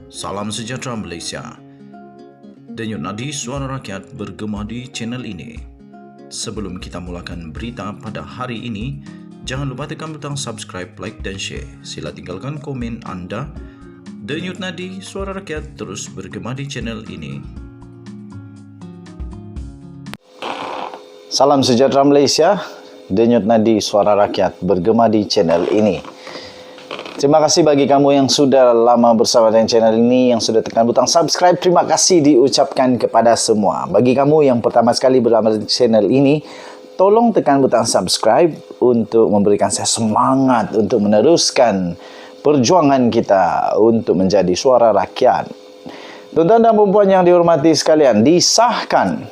Salam sejahtera Malaysia. Denyut nadi suara rakyat bergema di channel ini. Sebelum kita mulakan berita pada hari ini, jangan lupa tekan butang subscribe, like dan share. Sila tinggalkan komen anda. Denyut nadi suara rakyat terus bergema di channel ini. Salam sejahtera Malaysia. Denyut nadi suara rakyat bergema di channel ini. Terima kasih bagi kamu yang sudah lama bersama dengan channel ini, yang sudah tekan butang subscribe. Terima kasih diucapkan kepada semua. Bagi kamu yang pertama sekali berlama di channel ini, tolong tekan butang subscribe untuk memberikan saya semangat untuk meneruskan perjuangan kita untuk menjadi suara rakyat. Tuan-tuan dan puan yang dihormati sekalian, disahkan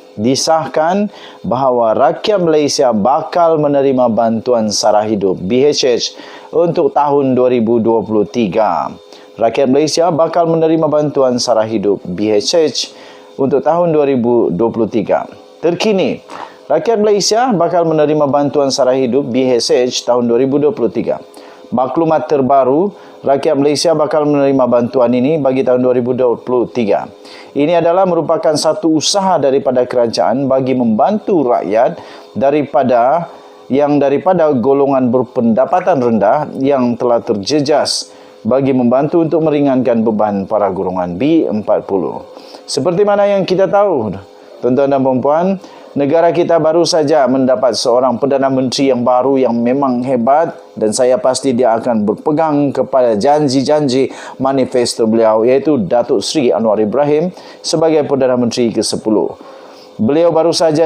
bahawa rakyat Malaysia bakal menerima bantuan sara hidup BHH untuk tahun 2023. Rakyat Malaysia bakal menerima bantuan sara hidup BHH untuk tahun 2023. Terkini, rakyat Malaysia bakal menerima bantuan sara hidup BHH tahun 2023. Maklumat terbaru, rakyat Malaysia bakal menerima bantuan ini bagi tahun 2023. Ini adalah merupakan satu usaha daripada kerajaan bagi membantu rakyat daripada golongan berpendapatan rendah yang telah terjejas, bagi membantu untuk meringankan beban para golongan B40. Seperti mana yang kita tahu, tuan-tuan dan puan-puan, negara kita baru saja mendapat seorang Perdana Menteri yang baru yang memang hebat, dan saya pasti dia akan berpegang kepada janji-janji manifesto beliau, iaitu Datuk Seri Anwar Ibrahim sebagai Perdana Menteri ke-10. Beliau baru saja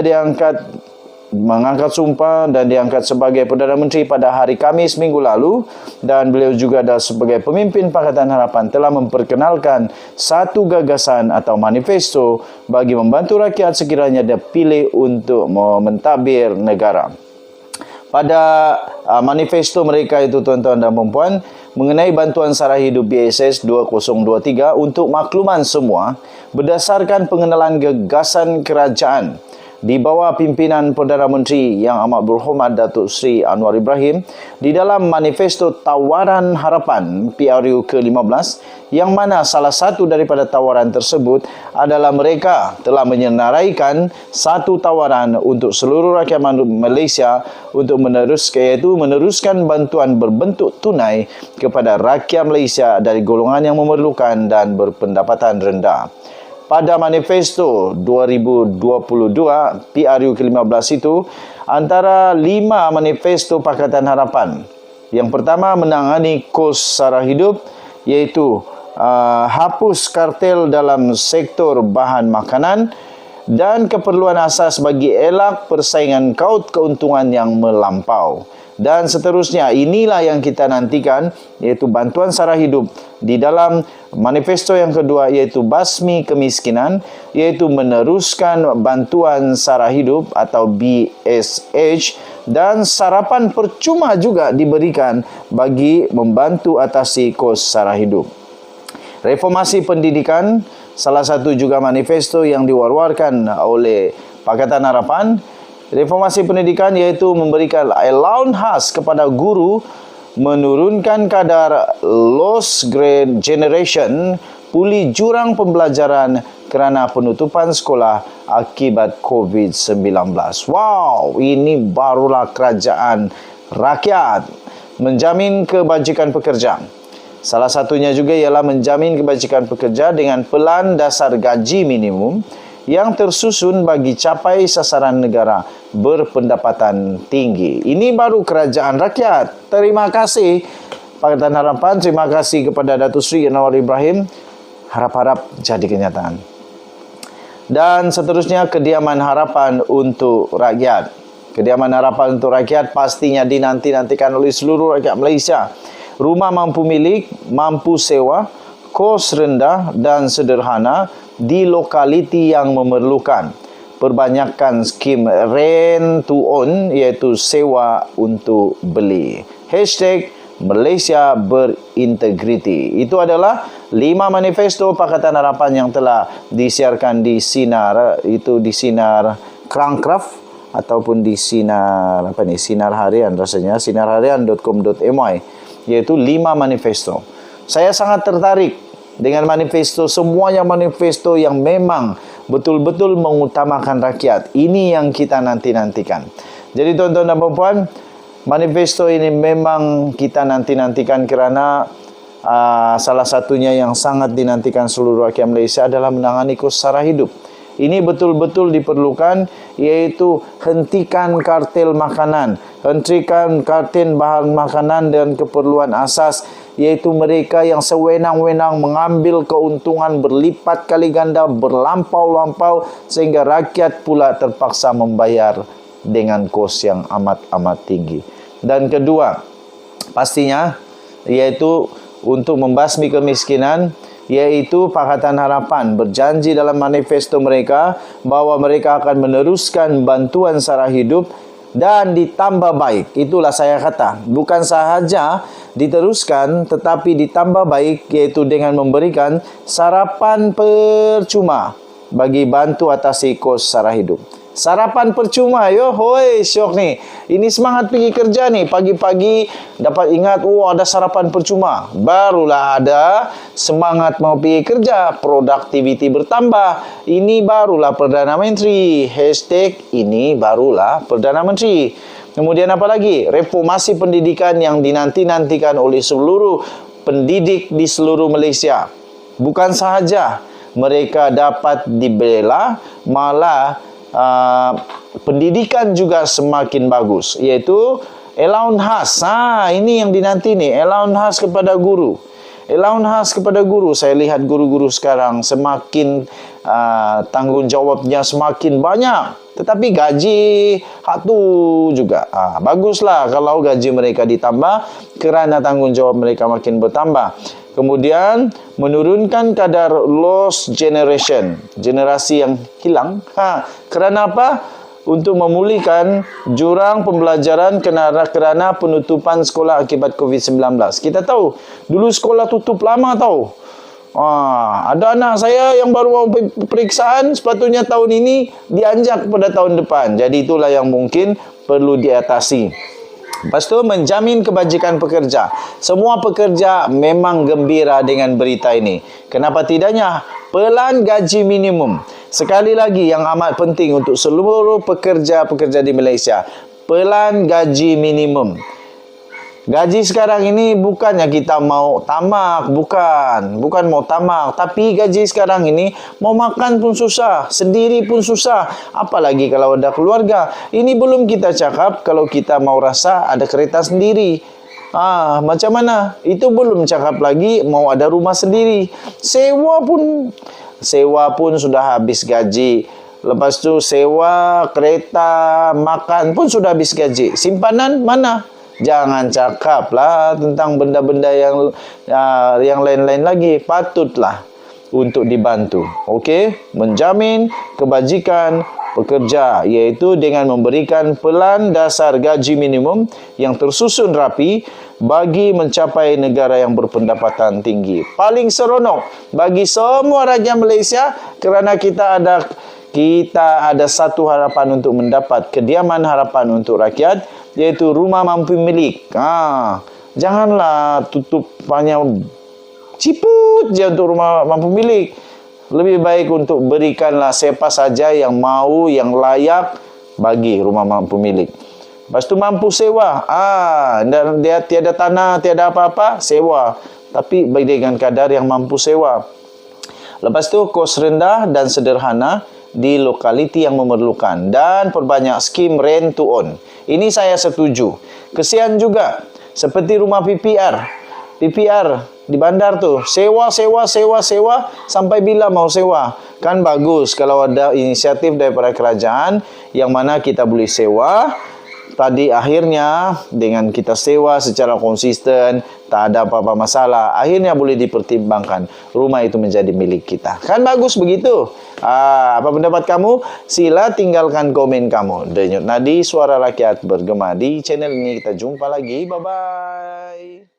mengangkat sumpah dan diangkat sebagai Perdana Menteri pada hari Khamis minggu lalu, dan beliau juga adalah sebagai pemimpin Pakatan Harapan telah memperkenalkan satu gagasan atau manifesto bagi membantu rakyat sekiranya dia pilih untuk mentadbir negara. Pada manifesto mereka itu, tuan-tuan dan puan-puan, mengenai bantuan sara hidup BSS 2023 untuk makluman semua, berdasarkan pengenalan gagasan kerajaan di bawah pimpinan Perdana Menteri yang amat berhormat Datuk Seri Anwar Ibrahim, di dalam manifesto tawaran harapan PRU ke-15, yang mana salah satu daripada tawaran tersebut adalah mereka telah menyenaraikan satu tawaran untuk seluruh rakyat Malaysia untuk meneruskan bantuan berbentuk tunai kepada rakyat Malaysia dari golongan yang memerlukan dan berpendapatan rendah. Pada manifesto 2022 PRU ke-15 itu, antara 5 manifesto Pakatan Harapan. Yang pertama, menangani kos sara hidup, iaitu hapus kartel dalam sektor bahan makanan dan keperluan asas bagi elak persaingan kaut keuntungan yang melampau. Dan seterusnya, inilah yang kita nantikan, iaitu bantuan sara hidup. Di dalam manifesto yang kedua, iaitu basmi kemiskinan, iaitu meneruskan bantuan sara hidup atau BSH, dan sarapan percuma juga diberikan bagi membantu atasi kos sara hidup. Reformasi pendidikan, salah satu juga manifesto yang diwar-warkan oleh Pakatan Harapan. Reformasi pendidikan iaitu memberikan allowance khas kepada guru, menurunkan kadar lost grade generation, pulih jurang pembelajaran kerana penutupan sekolah akibat COVID-19. Wow, ini barulah kerajaan rakyat. Menjamin kebajikan pekerja. Salah satunya juga ialah menjamin kebajikan pekerja dengan pelan dasar gaji minimum yang tersusun bagi capai sasaran negara berpendapatan tinggi. Ini baru kerajaan rakyat. Terima kasih Pakatan Harapan, terima kasih kepada Datuk Seri Anwar Ibrahim. Harap-harap jadi kenyataan. Dan seterusnya, kediaman harapan untuk rakyat. Kediaman harapan untuk rakyat pastinya dinanti-nantikan oleh seluruh rakyat Malaysia. Rumah mampu milik, mampu sewa, kos rendah dan sederhana di lokaliti yang memerlukan. Perbanyakkan skim rent to own, iaitu sewa untuk beli. #Malaysia berintegriti. Itu adalah 5 manifesto Pakatan Harapan yang telah disiarkan di Sinar, itu di Sinar Krangkraf ataupun di Sinar Sinar Harian rasanya, sinarharian.com.my, iaitu 5 manifesto. Saya sangat tertarik dengan manifesto, semuanya manifesto yang memang betul-betul mengutamakan rakyat. Ini yang kita nanti-nantikan. Jadi tuan-tuan dan puan-puan, manifesto ini memang kita nanti-nantikan kerana salah satunya yang sangat dinantikan seluruh rakyat Malaysia adalah menangani kos sara hidup. Ini betul-betul diperlukan, iaitu hentikan kartel makanan, hentikan kartel bahan makanan dan keperluan asas, iaitu mereka yang sewenang-wenang mengambil keuntungan berlipat kali ganda, berlampau-lampau, sehingga rakyat pula terpaksa membayar dengan kos yang amat-amat tinggi. Dan kedua, pastinya, iaitu untuk membasmi kemiskinan, iaitu Pakatan Harapan berjanji dalam manifesto mereka bahawa mereka akan meneruskan bantuan sara hidup dan ditambah baik. Itulah saya kata, bukan sahaja diteruskan tetapi ditambah baik, iaitu dengan memberikan sarapan percuma bagi bantu atasi kos sara hidup. Sarapan percuma, yo, hoi, syok ni. Ini semangat pergi kerja ni. Pagi-pagi dapat ingat, ada sarapan percuma. Barulah ada semangat mau pergi kerja. Productivity bertambah. Ini barulah Perdana Menteri. Hashtag ini barulah Perdana Menteri. Kemudian apa lagi? Reformasi pendidikan yang dinanti-nantikan oleh seluruh pendidik di seluruh Malaysia. Bukan sahaja mereka dapat dibela, malah pendidikan juga semakin bagus, iaitu allowance khas. Ini yang dinanti ni, allowance khas kepada guru. Allowance khas kepada guru. Saya lihat guru-guru sekarang semakin tanggungjawabnya semakin banyak, tetapi gaji hak tu juga. Baguslah kalau gaji mereka ditambah kerana tanggungjawab mereka makin bertambah. Kemudian menurunkan kadar lost generation, generasi yang hilang. Kerana apa? Untuk memulihkan jurang pembelajaran kerana penutupan sekolah akibat COVID-19. Kita tahu, dulu sekolah tutup lama tahu. Ada anak saya yang baru periksaan, sepatutnya tahun ini dianjak pada tahun depan. Jadi itulah yang mungkin perlu diatasi. Lepas tu, menjamin kebajikan pekerja. Semua pekerja memang gembira dengan berita ini. Kenapa tidaknya? Pelan gaji minimum. Sekali lagi yang amat penting untuk seluruh pekerja-pekerja di Malaysia. Pelan gaji minimum. Gaji sekarang ini bukannya kita mau tamak, bukan mau tamak, tapi gaji sekarang ini mau makan pun susah, sendiri pun susah, apalagi kalau ada keluarga. Ini belum kita cakap kalau kita mau rasa ada kereta sendiri. Macam mana? Itu belum cakap lagi mau ada rumah sendiri. Sewa pun sudah habis gaji. Lepas tu sewa, kereta, makan pun sudah habis gaji. Simpanan mana? Jangan cakaplah tentang benda-benda yang lain-lain lagi. Patutlah untuk dibantu. Okey, menjamin kebajikan pekerja, iaitu dengan memberikan pelan dasar gaji minimum yang tersusun rapi bagi mencapai negara yang berpendapatan tinggi. Paling seronok bagi semua rakyat Malaysia kerana kita ada satu harapan untuk mendapat kediaman harapan untuk rakyat, iaitu rumah mampu milik. Janganlah tutup hanya ciput je untuk rumah mampu milik. Lebih baik untuk berikanlah siapa saja yang mau, yang layak bagi rumah mampu milik. Lepas tu mampu sewa. Dia tiada tanah, tiada apa-apa, sewa. Tapi dengan kadar yang mampu sewa. Lepas tu kos rendah dan sederhana di lokaliti yang memerlukan, dan perbanyak skim rent to own. Ini saya setuju. Kesian juga seperti rumah PPR di bandar tu, sewa sampai bila mau sewa. Kan bagus kalau ada inisiatif daripada kerajaan yang mana kita boleh sewa. Tadi akhirnya dengan kita sewa secara konsisten, tak ada apa-apa masalah, akhirnya boleh dipertimbangkan rumah itu menjadi milik kita. Kan bagus begitu. Apa pendapat kamu? Sila tinggalkan komen kamu. Denyut nadi suara rakyat bergema di channel ini. Kita jumpa lagi. Bye-bye.